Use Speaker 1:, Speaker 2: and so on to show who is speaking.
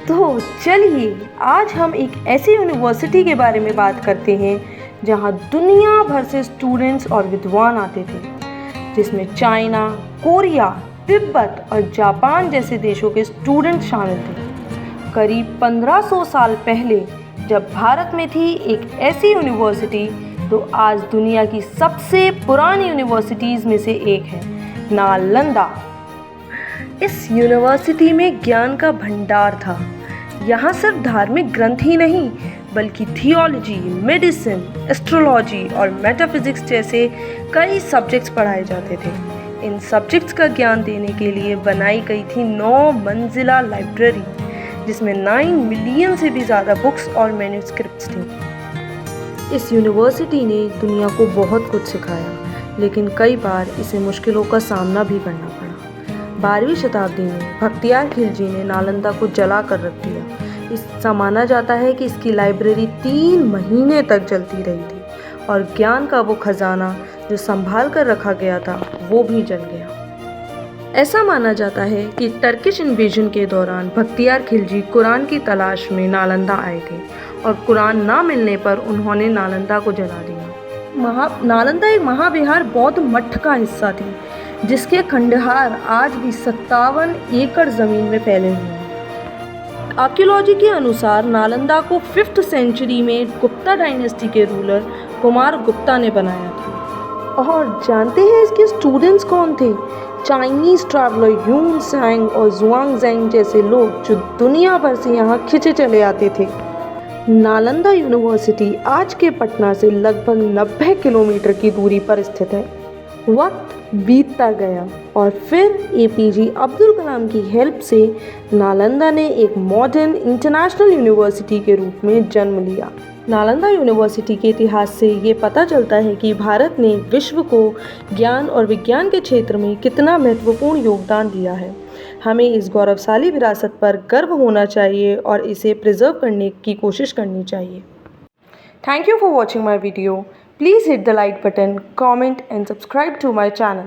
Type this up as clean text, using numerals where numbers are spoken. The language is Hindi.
Speaker 1: तो चलिए आज हम एक ऐसी यूनिवर्सिटी के बारे में बात करते हैं जहां दुनिया भर से स्टूडेंट्स और विद्वान आते थे, जिसमें चाइना, कोरिया, तिब्बत और जापान जैसे देशों के स्टूडेंट शामिल थे। करीब 1500 साल पहले जब भारत में थी एक ऐसी यूनिवर्सिटी, तो आज दुनिया की सबसे पुरानी यूनिवर्सिटीज़ में से एक है, नालंदा। इस यूनिवर्सिटी में ज्ञान का भंडार था। यहाँ सिर्फ धार्मिक ग्रंथ ही नहीं, बल्कि थियोलॉजी, मेडिसिन, एस्ट्रोलॉजी और मेटाफिजिक्स जैसे कई सब्जेक्ट्स पढ़ाए जाते थे। इन सब्जेक्ट्स का ज्ञान देने के लिए बनाई गई थी 9 मंजिला लाइब्रेरी, जिसमें 9 मिलियन से भी ज़्यादा बुक्स और मैन्युस्क्रिप्ट्स थी। इस यूनिवर्सिटी ने दुनिया को बहुत कुछ सिखाया, लेकिन कई बार इसे मुश्किलों का सामना भी करना पड़ा। 12वीं शताब्दी में बख्तियार खिलजी ने नालंदा को जला कर रख दिया। ऐसा माना जाता है कि इसकी लाइब्रेरी 3 महीने तक जलती रही थी और ज्ञान का वो खजाना जो संभाल कर रखा गया था वो भी जल गया। ऐसा माना जाता है कि टर्किश इन्वेजन के दौरान बख्तियार खिलजी कुरान की तलाश में नालंदा आए थे और कुरान ना मिलने पर उन्होंने नालंदा को जला दिया। नालंदा एक महाविहार बौद्ध मठ का हिस्सा थी, जिसके खंडहार आज भी 57 एकड़ ज़मीन में फैले हुए हैं। आर्कियोलॉजी के अनुसार नालंदा को 5th सेंचुरी में गुप्ता डायनेस्टी के रूलर कुमार गुप्ता ने बनाया था। और जानते हैं इसके स्टूडेंट्स कौन थे? चाइनीज़ ट्रैवलर ह्यून सांग और जुआंगजेंग जैसे लोग जो दुनिया भर से यहाँ खिंचे चले आते थे। नालंदा यूनिवर्सिटी आज के पटना से लगभग 90 किलोमीटर की दूरी पर स्थित है। वक्त बीतता गया और फिर एपीजे अब्दुल कलाम की हेल्प से नालंदा ने एक मॉडर्न इंटरनेशनल यूनिवर्सिटी के रूप में जन्म लिया। नालंदा यूनिवर्सिटी के इतिहास से ये पता चलता है कि भारत ने विश्व को ज्ञान और विज्ञान के क्षेत्र में कितना महत्वपूर्ण योगदान दिया है। हमें इस गौरवशाली विरासत पर गर्व होना चाहिए और इसे प्रिजर्व करने की कोशिश करनी चाहिए। Thank you for watching my video. Please hit the like button, comment and subscribe to my channel.